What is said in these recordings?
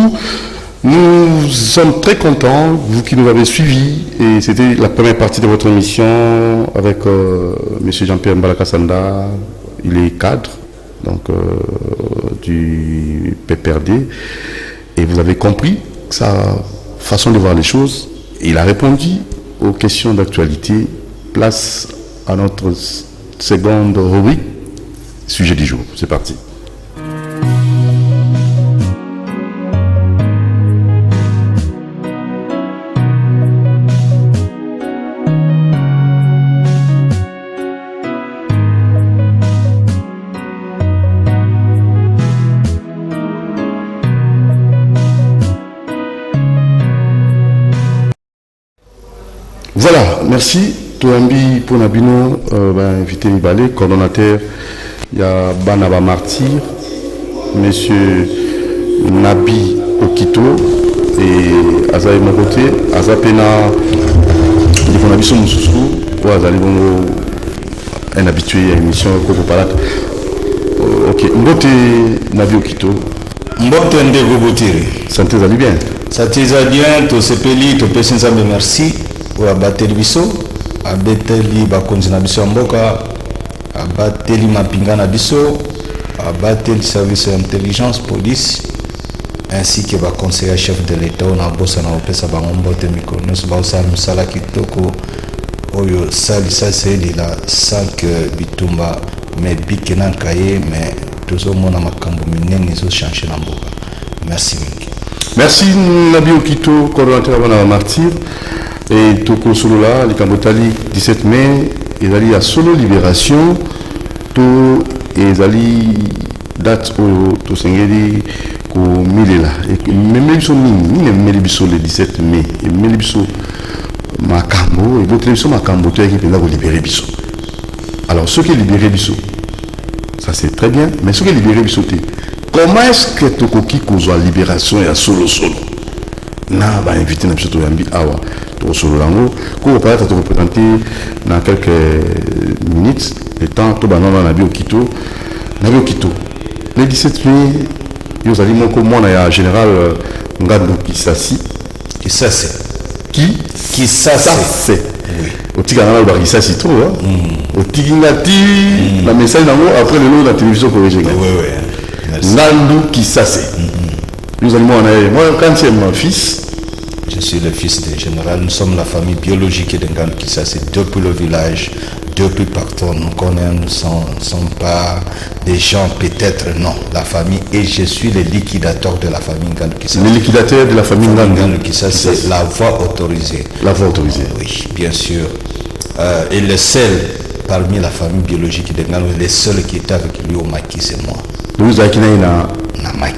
coup, nous sommes très contents, vous qui nous avez suivis, et c'était la première partie de votre émission avec M. Jean-Pierre Mbalakasanda, il est cadre donc, du PPRD, et vous avez compris sa façon de voir les choses. Il a répondu aux questions d'actualité. Place à notre seconde rubrique, sujet du jour. C'est parti. Voilà, merci. Touambi pour Nabino, invité Nibalé, coordonnateur, il y a Banaba Martyr, monsieur Nabi Okito et Azaï Mokote, Azapena, il y a Nabiso Moussoussou, ou Azali Bongo, un habitué à l'émission Koko Palat. Ok, Mbote Nabi Okito. Mbote Ndego Botiri. Santé, ça bien. Santé, ça bien, to sepeli, to pesin merci. Pour abattre biso abeteli bakonzi na biso mboka abateli mapinga na biso abateli service d'intelligence police ainsi que ba conseiller chef de l'état na bossa na opesa bango mbote mikolo nyonso baosala misala kitoko oyo salisa selila sans que bitumba mais bikena kaye mais tozomona makambo minene ezochanger na mboka. Merci mingi. Merci Nabi Okito, coordonnateur Banaba Martyr. Et Toko Solola, les Kambotali, 17 mai, ils allaient à Solo Libération, tout ils allaient date au tout Sengeli, au Milela. Et même ils sont ni le 17 mai, et même ils sont Makambo, et votre émission Makambo, tu as qui peut libérer Bisso. Alors, ceux qui libèrent Bisso, ça c'est très bien, mais ceux qui libèrent Bisso, comment est-ce que Toko Kiko soit libération et à Solo na va inviter na Bisso Yambi Awa. Solo Lango, qu'on va te représenter dans quelques minutes, le temps, tout le monde Nabi Okito. Nabi Okito, le 17 mai, nous allons mon commande à général Ngando Kisasi. Kisasi. Qui Kisasi. Oui. Au Tigana, il va Kisasi trop. Au Tigingati, la message après le lot de la télévision corrigée. Oui. Ngando Kisasi. Nous allons moi quand c'est mon fils. Je suis le fils du général. Nous sommes la famille biologique de Ngando Kisasi. Depuis le village, depuis partout, nous connaissons, nous ne sommes pas des gens peut-être, non. La famille, et je suis le liquidateur de la famille Ngando Kisasi. Le liquidateur de la famille Ngando Kisasi, c'est la voie autorisée. La voie autorisée. Oui, bien sûr. Et le seul parmi la famille biologique de Ngando, le seul qui était avec lui au maquis, c'est moi. Vous avez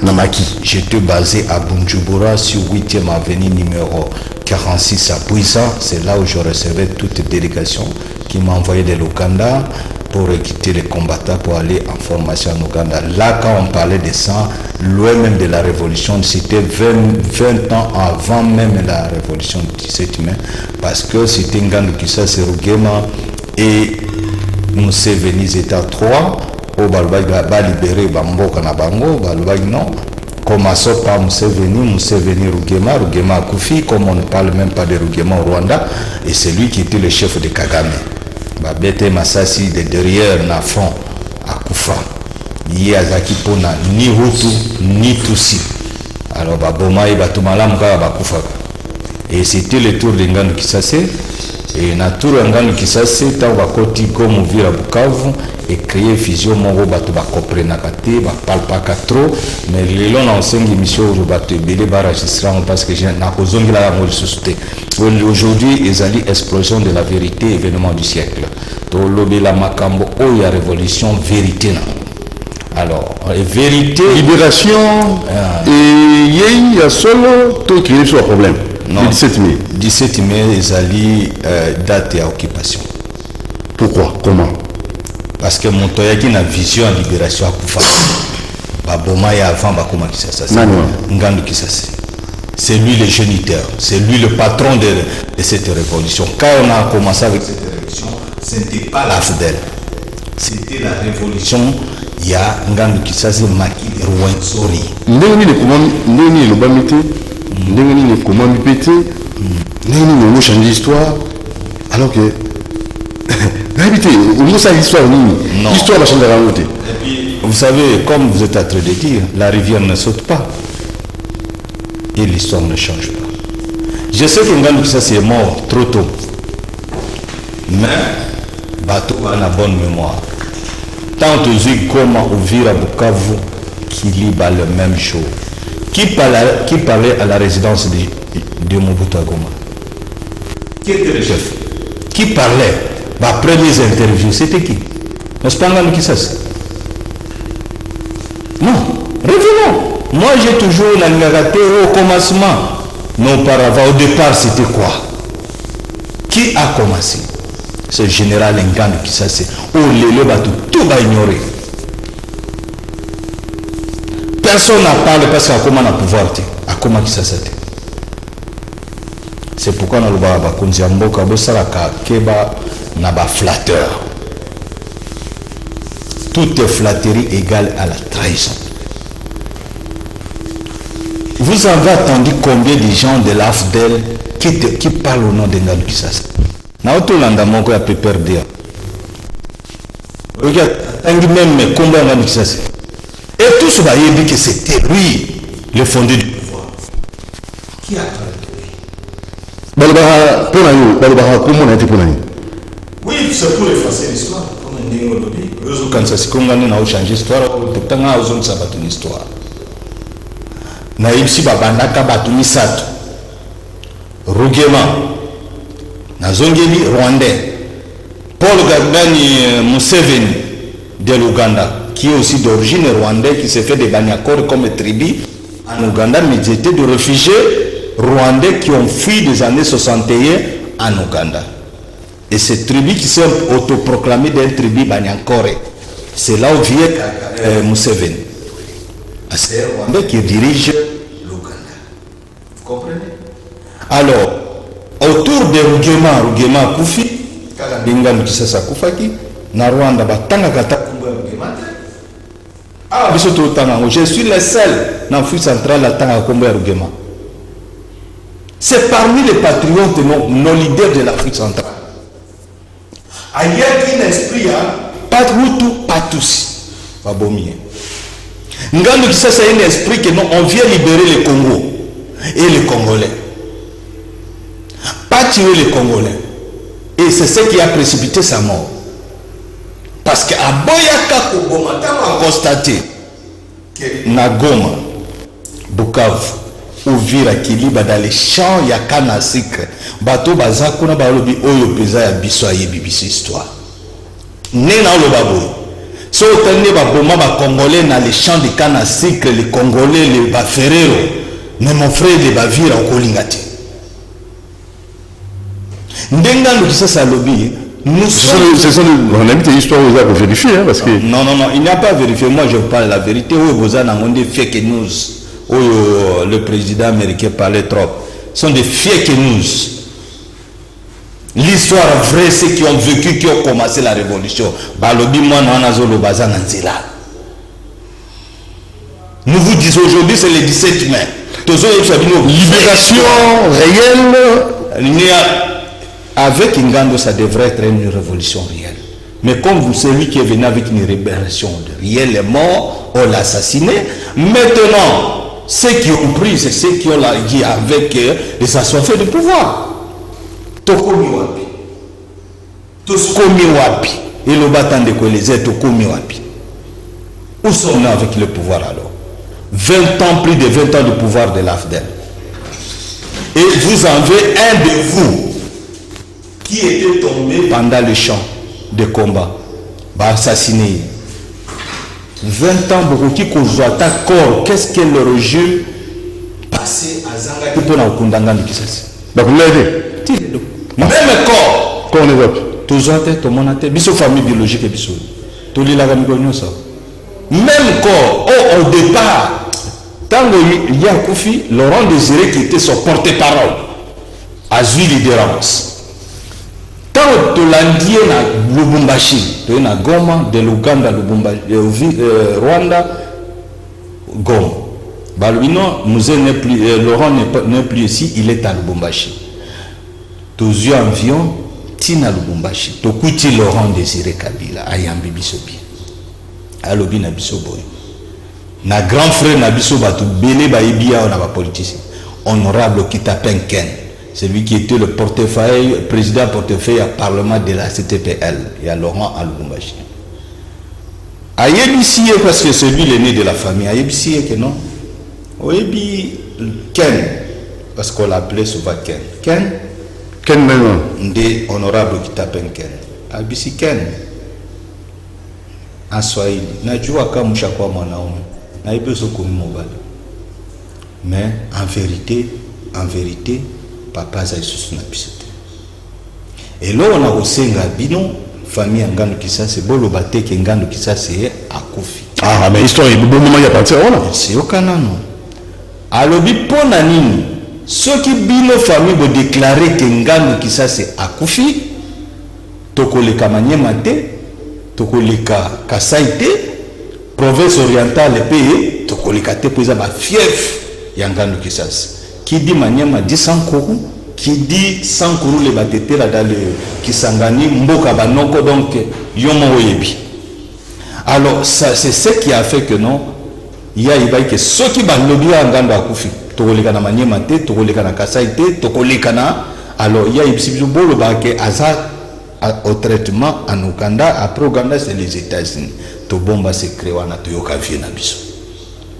Namaki. J'étais basé à Bunjubura sur 8e avenue numéro 46 à Bouissa. C'est là où je recevais toute délégation qui m'a envoyé de l'Ouganda pour quitter les combattants pour aller en formation en Ouganda. Là, quand on parlait de ça, loin même de la révolution, c'était 20 ans avant même la révolution du 17 mai, parce que c'était Ngando Kisasi Rugema et Museveni étaient à 3. Au Balbag va libérer Bamboka na Bango, Balbag non. Commençons par Museveni Rugema Koufi, comme on ne parle même pas de Rugema au Rwanda, et c'est lui qui était le chef de Kagame. Babete Masasi de derrière na front à Koufa. Yazaki pona ni Hutu ni Tutsi. Alors Baboma et Batumala Mga Bakoufa. Et c'était le tour de Ngando Kisasi. Et na tour Ngando Kisasi, tant Bakoti Gomu Vira Bukavu. Et créer fusion mongo bato ba comprenaka te ba palpaka trop mais les longs anciens émissions au bato belé ba enregistrer parce que j'ai na kozongi la mo susute aujourd'hui ils allaient explosion de la vérité événement du siècle to lobela makambo o ya révolution vérité na alors vérité libération et il y a solo tout qui est sur problème non, le 17 mai ils allaient date à occupation. Pourquoi comment? Parce que mon toyaki na vision en libération à Koufa. Baboma et avant Bakoma Kisasi. Ngando Kisasi. C'est lui le géniteur. C'est lui le patron de cette révolution. Quand on a commencé avec cette révolution, ce n'était pas la FDL. C'était la révolution ya Ngandu Kisasi Maki Rwenzori. Ndenge ni le bamité, ndenge ni le comment mipété, ndenge ni le changer l'histoire, alors que habité, on ça l'histoire ni l'histoire va changer la route. Vous savez, comme vous êtes en train de dire, la rivière ne saute pas et l'histoire ne change pas. Je sais que Ngandu Kisasi est mort trop tôt, mais bateau a une bonne mémoire. Tant aux yeux comme Uvira Bukavu qui libre le même jour. Qui parlait à la résidence de Mobutu à Goma? Qui était le chef? Qui parlait? Ma première interview, c'était qui? N'est-ce pas Ngandu Kisasi? Non, revenons. Moi j'ai toujours la raté au commencement. Mais auparavant, au départ, c'était quoi? Qui a commencé? C'est le général Ngandu Kisasi. Oh, les bateaux, tout va ignorer. Personne n'a parlé parce qu'à comment on a pouvoir, à comment Kisasi. C'est pourquoi on a le baba konziambo kabosala keba na ba flatteur. Toute flatterie égale à la trahison. Vous avez attendu combien de gens de l'AFDEL qui parlent au nom de Ngandu Kisasi? Na otolanda moko ya PPRD. Regarde, même combien Ngandu Kisasi. Et tout ce qui dit que c'était lui le fondé du pouvoir. Qui a oui, c'est pour effacer l'histoire. Comme un dingo lobby. Quand ça se condamne à changer l'histoire, pourtant à ozone ça va une histoire. Na ici babandaka batuni sato. Rugema. Na zongeli rwandais. Paul Kagame Museveni de l'Ouganda, qui est aussi d'origine rwandaise, qui s'est fait des banyakors comme tribu en Ouganda, mais ils étaient de réfugiés rwandais qui ont fui des années 61 en Ouganda. Et ces tribus qui sont autoproclamées d'un tribu banyakore, c'est là où vient Museveni. C'est Rwandais qui dirige l'Ouganda. Vous comprenez? Alors, autour de Rugema Koufi, Ngandu Kisasi Kufaki, na Rwanda batanga kata kumba Rugema. Ah, je suis le seul dans l'Afrique centrale à tanga kumba Rugema. C'est parmi les patriotes, nos leaders de l'Afrique centrale. Ailleurs qu'il esprit, pas Hutu, pas tous. Pas Bomien. Ngandu Kisasi a un esprit que non, on vient libérer le Congo et les Congolais. Pas tuer les Congolais. Et c'est ce qui a précipité sa mort. Parce qu'à Boyaka Kogoma, on a constaté que Nagoma, Bukavu, Uvira, Kiliba, dans les champs, il y a Kana Sikre. Bato Bazakuna Balobi, Oyo Peza, ya Biso, Yebibisi histoire. Nena Olobaboy. Si on tenait Baboma, Congolais, dans les champs de Kana Sikre, les Congolais, les Baferrero, mais mon frère de Bavira, au Kolingati. Ngandu Kisasi lobby. Ce sont on a mis des histoires aux pour vérifier, hein, parce que... Non, il n'y a pas vérifié. Moi, je parle la vérité. Oui, vous avez des fake news. Oui, le président américain parlait trop. Ce sont des fake news. L'histoire vraie, ceux qui ont vécu, qui ont commencé la révolution. Nous vous disons aujourd'hui, c'est le 17 mai. Libération réelle. Avec Ngandu, ça devrait être une révolution réelle. Mais comme celui qui est venu avec une révolution réelle est mort, on l'a assassiné. Maintenant, ceux qui ont pris, c'est ceux qui ont dit avec les assoiffés de pouvoir. Tokomi wapi. Tokomi wapi. Et le battant de Kweleze, Tokomi wapi. Où sommes-nous avec le pouvoir alors? 20 ans, plus de 20 ans de pouvoir de l'AFDEL. Et vous en avez un de vous qui était tombé pendant le champ de combat, assassiné. 20 ans, beaucoup qui conjoint corps, qu'est-ce que le régime passé à Zanga qui peut nous condamner qui c'est? Même corps. Qu'on évoque. Toujours tout le monde a été. Biso famille biologique et biso. Tout le monde ça. Même corps. Oh, au départ, tant qu'il y a Koufi, Laurent Désiré qui était son porte-parole, a eu l'idérance. Tant que l'Indien na Lubumbashi, na Goma, de l'Ouganda, Lubumbashi, Rwanda, Goma. Balbino, Laurent n'est plus ici, il est à Lubumbashi. Tous yeux avions, Tina Lubumbashi. Tokuti Laurent Désiré Kabila, Ayambi Bisobi. Alobi na Bisoboy. Na grand frère na Biso Batu, Bele Baibia, on a pas politicien. Honorable Kitapen Ken. C'est lui qui était le portefeuille, président portefeuille à Parlement de la CTPL. Il y a Laurent à Lubumbashi. Ayebisi, parce que c'est lui l'aîné de la famille. Ayebisi, que non. Oyebi Ken, parce qu'on l'appelait souvent Ken. Ken maintenant. Ndé honorable Kitapen Ken. Ayebisi Ken. En Swahili. Najua kama mshakwa mwanaume. Nayebi sokomi mobile. Mais en vérité, papa za isusu na bisote. Et là on a osenga bino famille ngando kisase bolo bateke ngando kisase akufi. Ah mais histoire il bon moment il y a partir voilà. C'est au kanano. Alobi pona nini ceux qui bino famille bo déclarer que ngando kisase akufi tokoleka manyema te tokoleka kasaite province orientale pe tokoleka te pesa ba fief ya ngando kisase. Qui dit Maniama dit Sankourou, qui dit Sankourou les batétés là dans le Kisangani, Mboka Banoko, donc Yomo Oyebi. Alors, c'est ce qui a fait que non, il y a que ceux qui ont lobby en Gando Akoufi, Tokolekana Maniama, Tokolekana Kasaïte, Tokolekana, alors il y a eu Bolo Bake Azar au traitement en Ouganda, après Ouganda c'est les États-Unis. Tobomba se créé na Toyoka Vienabiso.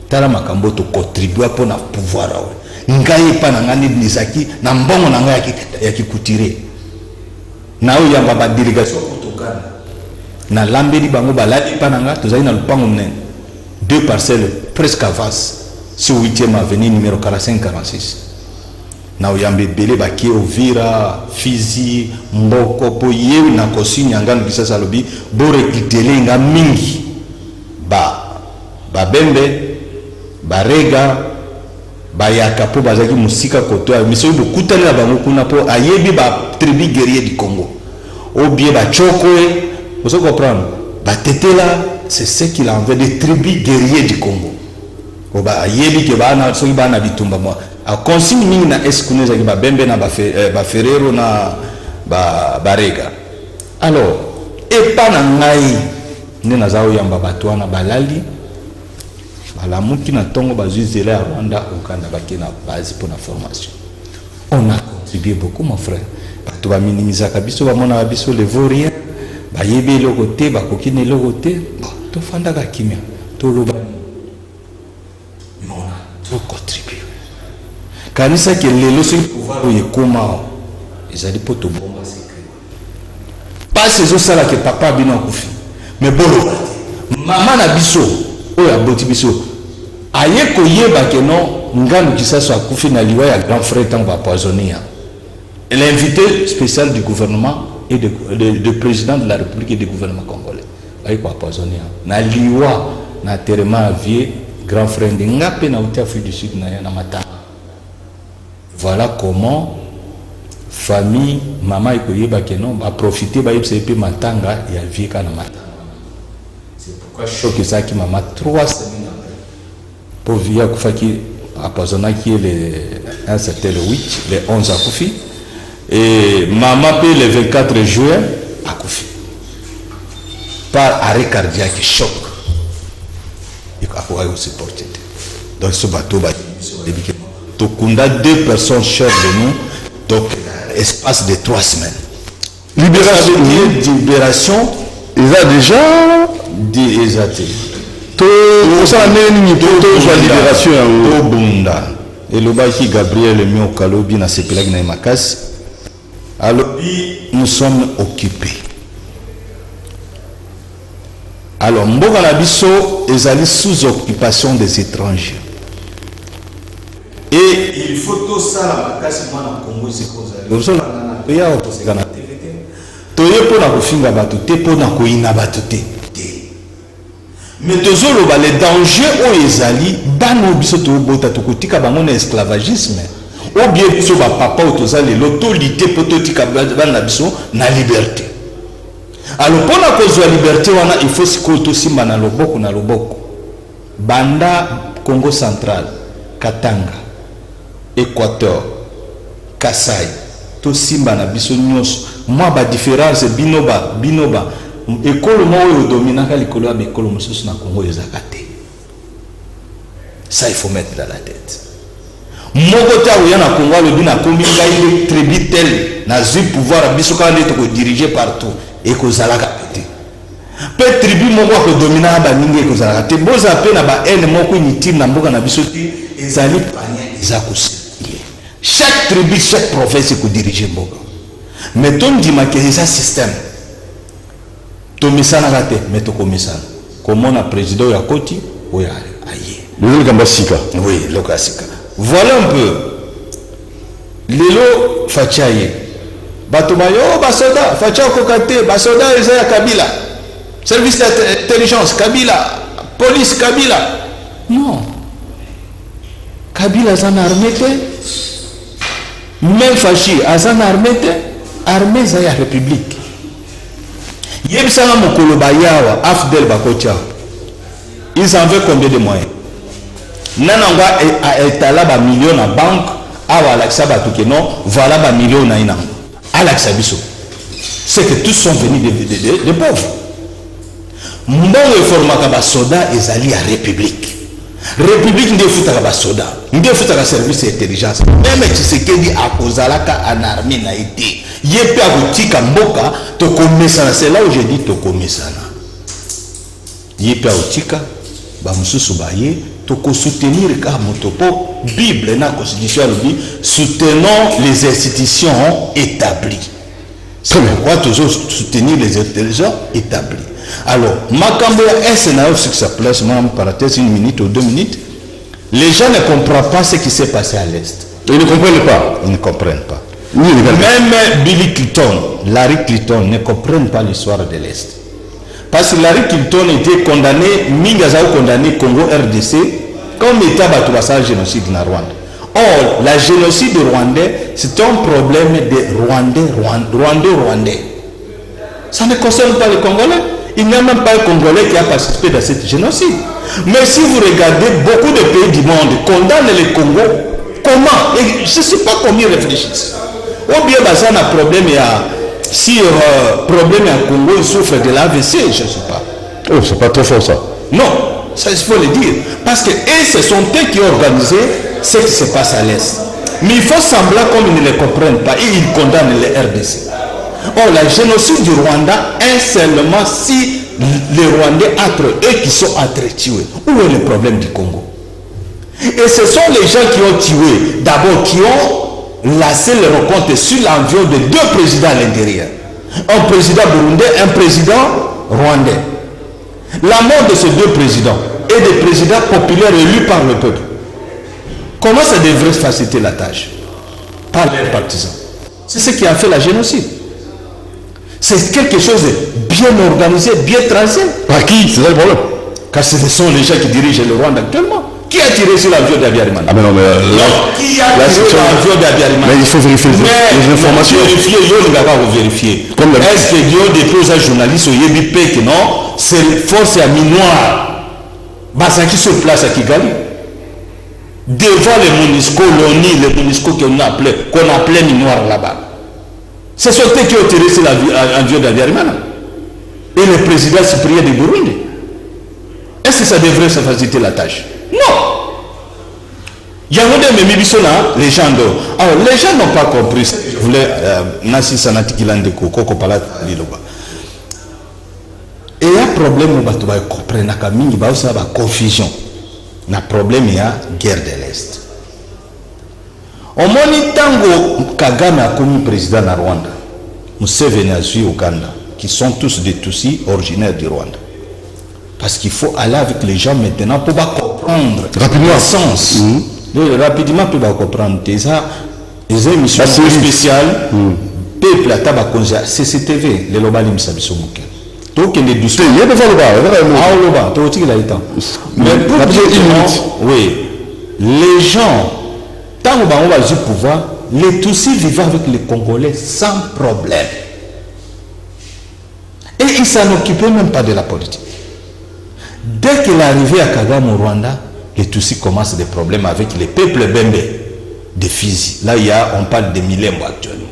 Tala Makambo to contribue pour na pouvoir. Ngai pa na ngani nizaki na mbongo na ngai ya kikutire na oyo yamba ba délégation kutokana na lambeli bango baladi pa na nga tozali na lupango mnene 2 parcelles presque avance sur 8e avenue numéro 4546 na oyambe belé baki Ovira Fizi Mboko po yewi na kosinya ngano kisasa lobi bo rekitele nga mingi ba bembe barega bayaka po bazaki musika koto ya miso bokutani na bango kuna po ayebi ba tribu guerrier du Congo ou bien ba chokwe vous comprenez ba tetela c'est ce qu'il en veut des tribus guerriers du Congo o ba ayebi ke bana soki bana bitumba moi a consigne mingi na eskuneza ki ba bembe na ba ferrero na ba barega alors et pas na ngai ne nazao yamba batwana balali la mouki na tongo bazuzela à Rwanda Ouganda baki na base pour la formation. On a contribué beaucoup mon frère. Tu vas minimiser kabiso ba mona biso le vaurien ba yebe le côté ba kokine le côté to fanda ka kimia to loba non to contribuer. Kanisa ke lelo sur pouvoir ye koma ezali poto bomba secret. Pas ces os là que papa bino kufi. Mais bolo maman na biso oya boti biso aye ko yeba ke non ngano kisasa akufi na liwa ya grand frère tant empoisonné. L'invité spécial du gouvernement et de président de la République et du gouvernement congolais aye ko empoisonné na liwa na terema vie grand frère de ngape na uti Afrique du Sud na matanga. Voilà comment famille maman iko yeba ke non ba profiter ba yebse pe matanga ya vie kana matanga. C'est pourquoi choqué ça qui maman 3 semaines pour via Koufaki empoisonna qui est un certain le 8, le 11 à Koufi et maman paye le 24 juin à Koufi par arrêt cardiaque choc il a pouvoir aussi porter donc ce bateau Tokunda 2 personnes chères de nous donc espace de 3 semaines libération ils a déjà dit exact tout ça n'est ni tout soit libération to bunda et le baki Gabriel Mio Kalobi na sepelaki na makasi alobi nous sommes occupés alors mboka na biso ezali sous occupation des étrangers et il faut tout ça la makasi mwana Congo zikoza so na ya opposika na TV toye pona kofinga bato te pona koina bato te mais les dangers aux ezali bano biso to bota to kotika bango na esclavagisme ou bien biso ba papa otoza l'autorité pototika bana biso na liberté. Alors pour la cause de la liberté wana il faut sikoto simba na loboko banda Congo central, Katanga, Équateur, Kassai, to simba na biso nyos. Moi ba différence binoba école mo o dominaka likolo ya école mosusu na Congo ezakate. Ça il faut mettre dans la tête. Mogota ou yana Congo le bina kombinga ile tributel na zi pouvoir biso ka ndete ko diriger partout et ko zalaka pété. Pe tribu moko ko domina ba ningi ko zalaka te boza pe na ba ene moko inutile na mboka na biso ti ezali pania ezakusi. Chaque tribu, chaque province ko diriger mboka. Mais ton dit que c'est un système. To misana rate mais to komisana. Comment na président ya koti ou ya aye. Le Gambasika. Oui, le classique. Voilà un peu. Lelo fachaye. Batomayo basoda, facha kokate, basoda ezaya Kabila. Service d'intelligence Kabila, police Kabila. Non. Kabila zan armée te. Même fachi azan armée te, armée zaya république. Yebsana mokolo bayawa afdel bakocha. Ils en veulent combien de moyens? Nananga a étalé ba millions na banque awa laksa batuke non voilà ba millions na ina alaksa biso. C'est que tous sont venus de pauvres. Mbongo formaka ba soda ezali à république. République nde futaka ba soda, nde futaka service d'intelligence. Même Tshisekedi akozalaka en armée na été. Yepe akotika mboka to komesana, c'est là où je dis to komesana. Yepe akotika ba mususu baye to ko soutenir ka motopo Bible na constitution dit soutenons les institutions établies. C'est pourquoi toujours soutenir les institutions établies. Alors, Makambo est scénario sur sa place, moi, parenthèse, 1 minute ou 2 minutes. Les gens ne comprennent pas ce qui s'est passé à l'Est. Ils ne comprennent pas. Ils ne comprennent pas. Oui, même Billy Clinton, Larry Clinton ne comprennent pas l'histoire de l'Est. Parce que Larry Clinton était condamné, Mingaza condamné Congo RDC, comme État battu génocide dans Rwanda. Or, la génocide rwandais, c'est un problème de Rwandais. Ça ne concerne pas les Congolais. Il n'y a même pas un Congolais qui a participé dans cette génocide. Mais si vous regardez, beaucoup de pays du monde condamnent les Congo. Comment? Et je ne sais pas comment ils réfléchissent. Ou bien, ça a un problème, si problème à Congo, il souffre de l'AVC, je ne sais pas. Oh, c'est pas très fort ça. Non, ça il faut le dire. Parce que ce sont eux qui ont organisé ce qui se passe à l'Est. Mais il faut sembler comme ils ne le comprennent pas et ils condamnent les RDC. Or, la génocide du Rwanda est seulement si les Rwandais entre eux qui sont tués. Où est le problème du Congo? Et ce sont les gens qui ont tué, d'abord qui ont laissé le recompte sur l'environ de 2 présidents à l'intérieur. Un président burundais, un président rwandais. La mort de ces 2 présidents et des présidents populaires élus par le peuple. Comment ça devrait faciliter la tâche? Par les partisans. C'est ce qui a fait la génocide. C'est quelque chose de bien organisé, bien tracé. Par qui? C'est ça le problème. Car ce sont les gens qui dirigent le Rwanda actuellement. Qui a tiré sur l'avion d'Abiyarimana? Ah mais non, mais qui a tiré sur l'avion d'Abiyarimana? Mais il faut vérifier les informations. Vérifier, il n'y a pas à vérifier. Est-ce que Dieu dépose un journaliste au Yébi que non? C'est force à Minoir. Basaki sur place à Kigali. Devant les MONUSCO, l'ONI, les MONUSCO qu'on appelait Minoir là-bas. C'est ce qui ont tiré sur l'avion d'Abiyarimana. Et le président Cyprien de Burundi. Est-ce que ça devrait se faciliter la tâche? Non. Il y a les gens alors les gens n'ont pas compris. Je voulais Nasi Sanati Kilandeko, Koko Palat Liloba. Et il y a un problème où tu vas comprendre qu'il y a une confusion. Il y a un problème, il y a la guerre de l'Est. Au moment Tango Kagame a commis président de Rwanda, Museveni a suivi Ouganda, qui sont tous des Tutsis originaires du Rwanda. Parce qu'il faut aller avec les gens maintenant pour comprendre rapidement le sens. Rapidement pour comprendre. Ils ont une émission spéciale. Peuple à Tabakonja, CCTV, les Lobali Msabisomuke. Donc il est du sport. Il y a des fois le bas. Mais pour dire, oui, les gens Tant qu'on va du pouvoir, les Tutsis vivaient avec les Congolais sans problème. Et ils ne s'en occupaient même pas de la politique. Dès qu'il est arrivé à Kagame au Rwanda, les Tutsis commencent des problèmes avec les peuples Bembe de Fizi. Là, on parle de Milembo actuellement.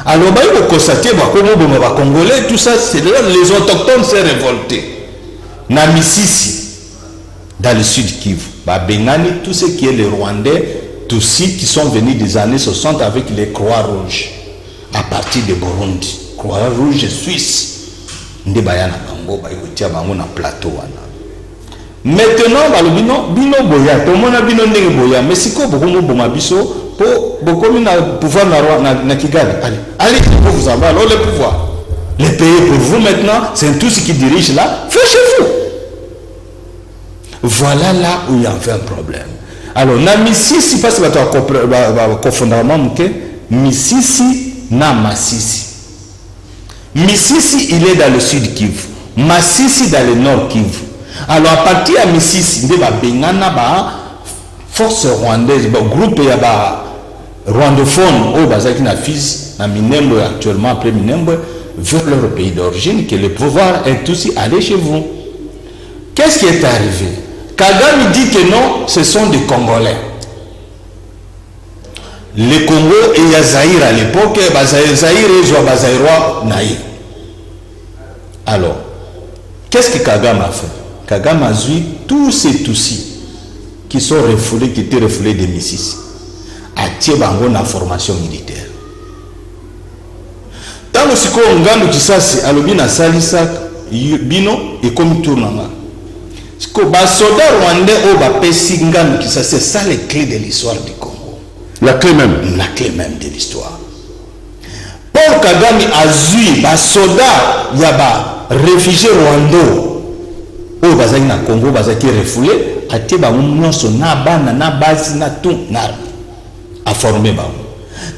Alors, il faut constater que les Congolais, tout ça, c'est les autochtones s'est révoltés. Na Misisi, dans le sud Kivu, Bengani, tout ce qui est les Rwandais, Tutsis qui sont venus des années 60 avec les Croix-Rouges, à partir de Burundi. Croix-Rouge suisse. Plateau. Maintenant, bino boya, tout le monde a bino ndenge boya, mais si beaucoup de biso pour pouvoir na Kigali. Allez, pour vous en bas, alors le pouvoir. Les pays pour vous maintenant, c'est tout ce qui dirige là, faites chez vous. Voilà là où il y a un problème. Alors, na Misisi, parce que tu as confondre Misisi na Masisi. Misisi, il est dans le sud Kivu. Masisi dans le nord Kivu. Alors, à partir de Misisi, il y a des force rwandaise, groupe il y a rwandophone au Bazaki na Fizi, na Minembwe actuellement après Minembwe, vers leur pays d'origine, que le pouvoir est aussi allé chez vous. Qu'est-ce qui est arrivé? Kagame dit que non, ce sont des Congolais. Le Congo et Yazaïr à l'époque, Zaïre et Zaïrois naï. Alors, qu'est-ce que Kagame a fait? Kagame a vu tous ces Tutsis qui sont refoulés, qui étaient refoulés de Misisi, à Tiebango dans la formation militaire. Tant que ce qu'on gagne qui ça c'est alobina salisa bino et comme tournant. Ce que les soldats rwandais au bapesi ngano qui ça c'est ça les clés de l'histoire du Congo. La clé même. La clé même de l'histoire. Paul Kagame a vu les soldats y a des réfugiés rwandais au bazaki na Congo bazaki refoulés a été nyonso na bana na base na tout na a formé ba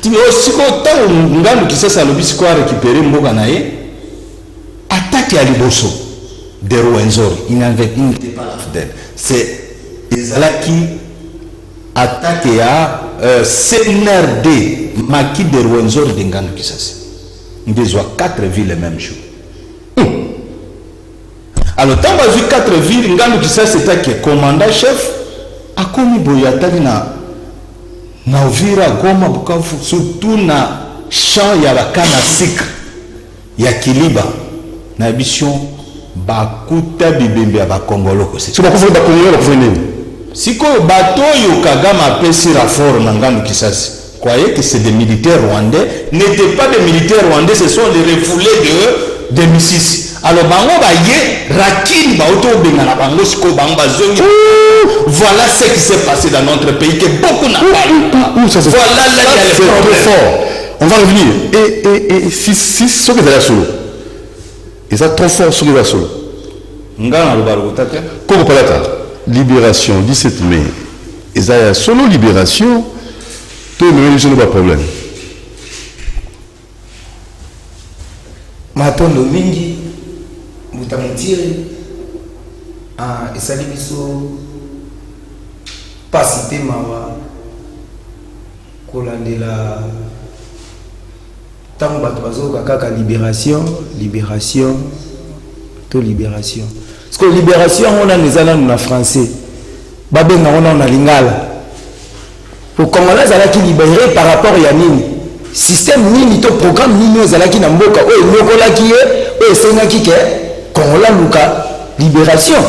ti aussi ko tant ngandu ki sasa lobi siko récupérer mboka na ye attaque à liboso de Rwenzori il n'était pas fidèle c'est ezalaki attaque à CNRD maki de Rwenzori de ngandu ki sasa ndezwa 4 villes même jour. Alors, tant que vu 4 villes, Ngandu Kisa c'était que commandant chef a commis Boyatali na Uvira, Goma, Bukavu, surtout na champ ya bakana sikre ya Kiliba na mission bakuta bibembe ya bakongolo ko c'est. C'est pas pour vous d'accompagner la venir. Siko bato yo Kagame appesi rapport na Ngandu Kisa. Croyez que c'est des militaires rwandais, n'étaient pas des militaires rwandais, ce sont les refoulés de Misisi. Alors, bango baye rakini ba auto bengana bango siko bango bazongi. Voilà ce qui s'est passé dans notre pays que beaucoup n'a pas. Voilà là il y a le problème. On va revenir. Et si ce que c'est la solo. Et ça trop fort sur la solo. Ngana lubaru tate. Comme palata. Libération 17 mai. Et ça solo libération. Tout le monde n'a pas de problème. Matondo mingi mutamutiri esali biso pasi te mawa kolandela ntango bato bazoyoka kaka libération to libération parce que libération on a eza nanu na français babenga wana na lingala okongolais azalaki libéré par rapport ya nini système nini to programme nini ozalaki na mboka oyo nyokolaki ye oyo esengaki ke kongola luka libération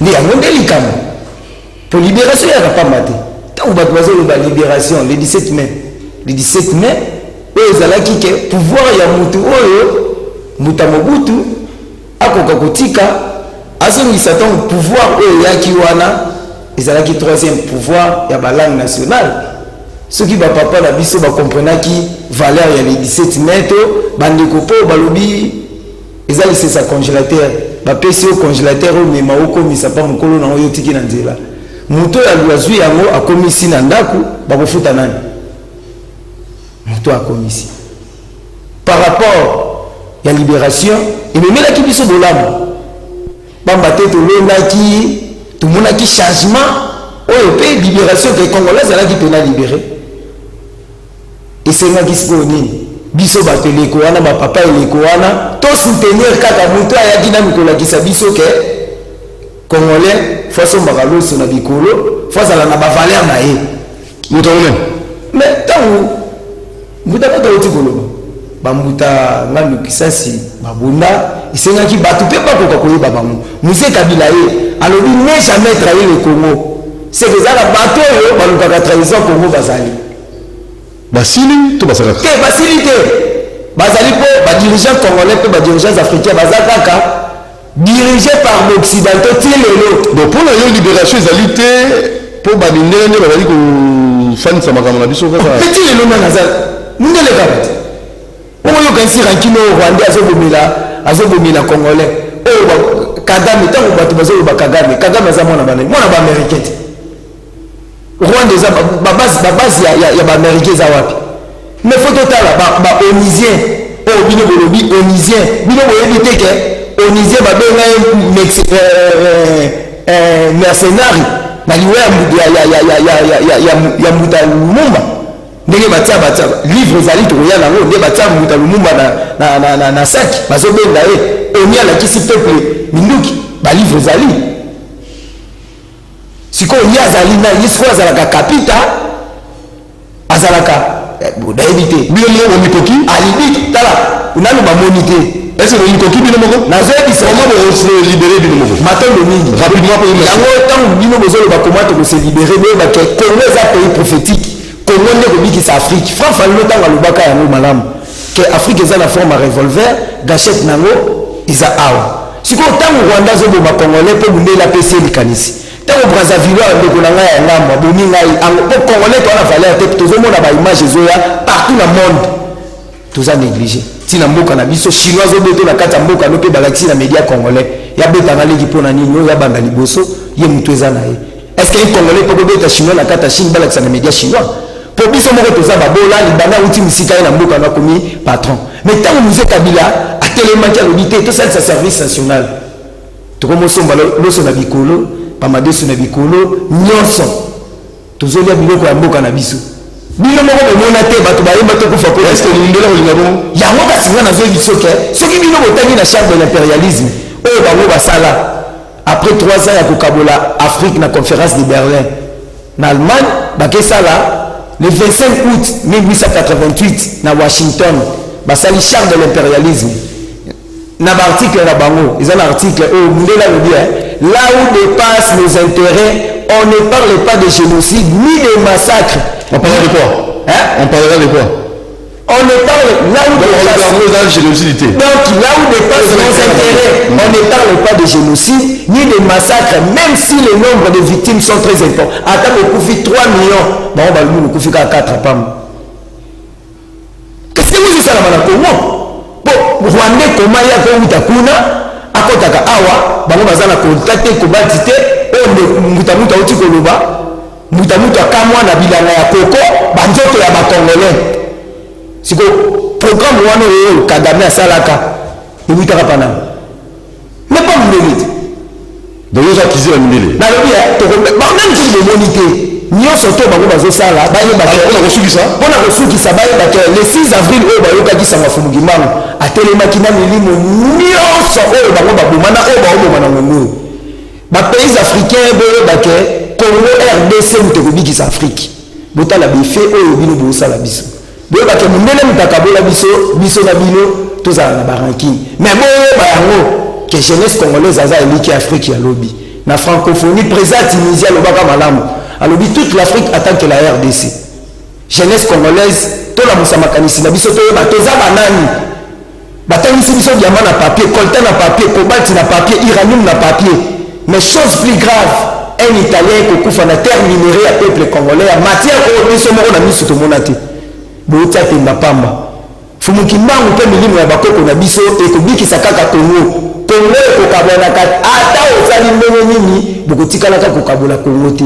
nde yango nde likambo po libération yaka pamba te ntango bato bazoloba libération le 17 mai oyo ezalaki ke pouvoir ya mutu oyo muta mobutu akoka kotika azongisa ntango pouvoir oyo eyaki wana ezalaki troisième pouvoir ya balangue nationale. Ceux qui va papa la biso ba comprenaki valeur ya le 17 mai to bandeko po balobi ezali c'est sa congélateur ba pesi au congélateur o mema oko misa pa mukolo na oyo tiki na nzela muto ya luazwi yango akomisi na ndaku ba kofuta nani muto akomisi par rapport ya libération ememelaki biso bolamu bamba te tolendaki tomonaki changement oyo pe libération ke congolais ezalaki mpena libéré esengaki sikoyo nini biso bato eleko wana bapapa eleko wana to soutenir kaka moto ayaki nanu kolakisa biso ke congolais fo asombaka loso na bikolo fo azala na bavaleur na ye moto one mais ntango mbuta kaka oti koloba bambuta nganu kisasi babunda esengaki bato mpe bakoka koyeba bango muse kabila ye alobi ne jamais trahir le Congo c'est que ezala bato oyo balukaka trahison Congo bazali basili to basala te basili te bazali mpo badirigeant congolais mpe badirigeants africains baza kaka dirigé par l'occidentaux ti lelo donc mpo na yo libération ezali te mpo babindele nde bazali kofanisa makambo na biso kaka mpe ti lelo nani aza mundele kaka te oyoka nsi rankino rwandais azobomela congolais oyo kagame ntango bato bazoloba kagame aza mwana baaméricain te rwanda eza babase ya baaméricain eza wapi mais fo totala baonisien oyo bino bolobi onisien bino boyebi te ke onisien babenga mercenari na liwa ya mbuta lumumba ndenge batia livre ezali tokoya nango nde batia mbuta lumumba na saki bazobenga ye oni alakisi peuple minduki balivre ezali sikoyo ye azali na ye sikoyo azalaka kapita azalaka nayebi te bino moko bomikoki alibi tala nanu bamoni te ese bomikoki bino moko nazoyebisa libere bino moko matondo mingi rapidement yango ntango bino bozoloba koma tokose libere boyebake congo eza pays prophétique congo nde kobikisa afrique franc falilo ntango alobaka yango malamu ke afrique eza na forme ya revolver gachette nango eza awa sikoyo ntango rwanda azoboma congolais mpo mundela apesi ye likanisi ntango brazzaville ndeko na ngai ya ngambo abomi ngai mpo congolais towana valeur te tozomona baimage ezoya partout na monde toza néglige ntina mboka na biso chinois azobeto na kati ya mboka no mpe balakisi na média congolais yabetanga leki mpo na nini oyo yabanda liboso ye moto eza na ye est ce que congolais mpo kobeta chinois na kati ya chine balakisa na média chinois mpo biso moko toza babola libanda auti misika ye na mboka no akomi patron mais ntango muse kabila atelemaki alobi te tosalisa service national tokomosomba loso na bikolo pamadeso na bikolo nyonso tozolia biloko ya mboka na biso bino moko bomona te bato bayeba tokufa kolindela kolinga bongo yango kasi nga nazoyebi soki soki bino botangi na charme de l'impérialisme oyo bango basala après 3 ans ya kokabola afrique na conférence de berlin na allemagne bakesala le 25 août 1888 na washington basali charme de l'impérialisme na baarticle na bango eza na article oyo mundela lobi là où dépassent nos intérêts on ne parle pas de génocide ni de massacre. On parlera de quoi hein? On parlera de quoi On ne parle là où dépasse génocide. Donc là où dépassent nos intérêts, on ne parle pas de génocide ni de massacre, même si le nombre de victimes sont très importants. Attends, on couvre 3 millions. Bon, on va le couvrir à 4 pam. Qu'est-ce que vous dites ça là-bas? Comment? Bon, Rwandais, comment il y a fait Outakuna, à Kotaka Awa, bango bazana contacté, kobatite, on mutamuta oti koloba, mutamuta kamwa na bilanga ya koko, banjoto ya bakongolais. Siko programme wana oyo Kagame asalaka ebutaka pana mais pas mundele donc oza kizi ya mindele nalobi même si bomoni te nyonso to bango bazosala mpona kosukisa bayebake le 6 avril oyo bayokaki sanga fumugimango atelemaki na milimo nyonso oyo bango baboma na oyo baoboma na ngongo bapays africain boyebake Congo RDC moto kobikisa Afrique botala befe oyo bino bosala biso boyebake mundele mutakabola biso na bino tozala na baranking mais boyeba yango ke jeunesse congolaise aza eliki Afrique ya lobi na francophonie présent Tunisie alobaka malamu alobi toute l'Afrique attend que la RDC jeunesse congolaise tolamusa makanisi na biso toyeba toza banani batangisi biso diamant na papier coltan na papier cobalt na papier uranium na papier mais chose plus grave un italien kokufa na terre minérée ya peuple congolais ya matière oyo biso moko na miso tomona te bouta pemba pamba fumuki mbangu mpe milimo ya bakoko na biso ekobikisa kaka Congo ekokabwanaka ata ozali ndenge nini bokotikalaka kokabola Congo te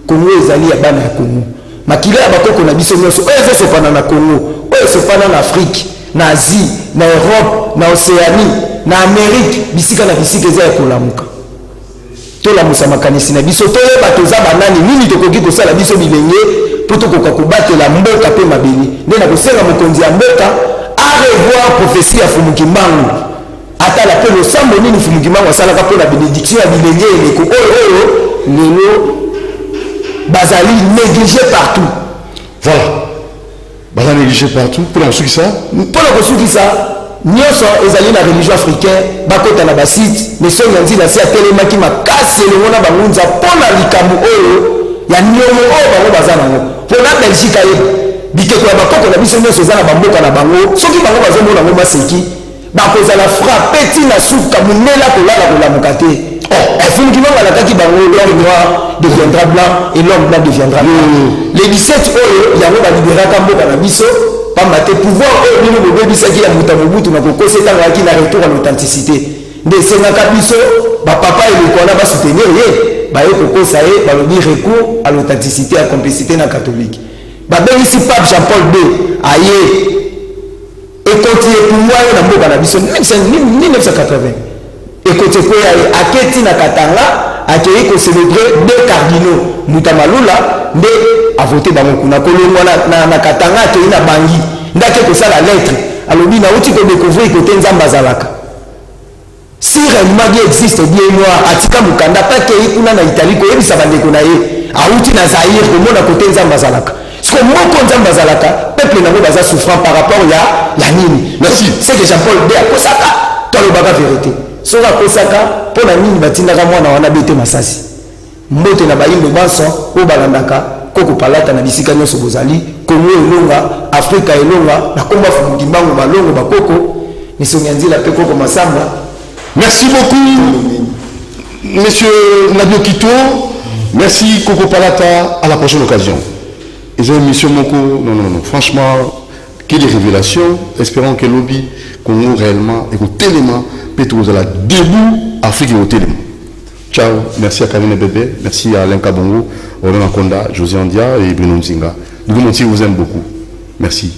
Congo ezali ya bana ya Congo makila ya bakoko na biso nyonso oyo ezosopana na Congo oyo esopana na Afrique na Asie na Europe na Océanie na Amérique bisika na bisika eza ya kolamuka tolamusa makanisi na biso toyeba toza banani nini tokoki kosala biso bilenge mpo tokoka kobatela mboka mpe mabeli nde na kosenga mokonzi ya mboka arevoir prophétie ya Fumukimbangu atala mpe losambo nini Fumukimbangu asalaka mpo na bénédiction ya bilenge eleko oyo lelo bazali négligé partout. Voilà. Baza négligé partout. Pour la ça. Pour la kosukisa nyonso ezali na religion africaine bakota na basite mais so nyanzi na si atelemaki makasi elongo na bangunza mpona likambo oyo ya niongo oyo bango baza nango mpona Belgique aye bikeko ya bakoko na biso nyonso eza na bamboka na bango soki bango bazomona ngo baseki bakozala frappe ntina suka monela kolala kolamuka te Fumukimbangu alakaki bango l'homme noir deviendra blanc et l'homme blanc deviendra blanc les 17 oyo yango balibéraka mboka na biso pamba te pouvoir oyo bino bobebisaki ya moto mobutu na kokosa etangaki na retour à l'authenticité nde esengaka biso bapapa eleko wana basoutenir ye baye kokosa ye balobi recours à l'authenticité ya complicité na catholique babengisi pape Jean-Paul II aye ekoti epumbwa yo na mboka na biso 1980 ekoti ekoya ye aketi na Katanga akei kocélébrer 2 cardinaux Mutamalula nde avote bango kuna kolongwa na Katanga akei na bangi ndake kosala lettre alobi nauti kodécouvrir kote nzambe azalaka si réellement Dieu existe bien noir atika mukanda pakei kuna na Italie koyebisa bandeko na ye auti na Zaïre komona kote nzambe azalaka siko moko nzambe azalaka peuple nango baza souffrant par rapport ya nini. Merci. C'est que Jean-Paul II akosaka tolobaka vérité soka akosaka mpo na nini batindaka mwana wana bete masasi mbote na bayimbe banso oyo balandaka koko palata na bisika nyonso bozali Congo elonga Afrika elonga na komba Fumukimbangu balongo bakoko misongi ya nzela mpe koko masamba. Merci beaucoup monsieur Nabio Kito, merci Koko Palata, à la prochaine occasion. Et j'ai une mission Moko, non, franchement, qu'il y ait des révélations, espérons que l'objet Congo réellement et qu'au télément peut-être à la début Afrique et au télément. Ciao, merci à Karine Bébé, merci à Alain Kabongo, Roland Konda, José Andia et Bruno Nzinga. Nous vous aime beaucoup. Merci.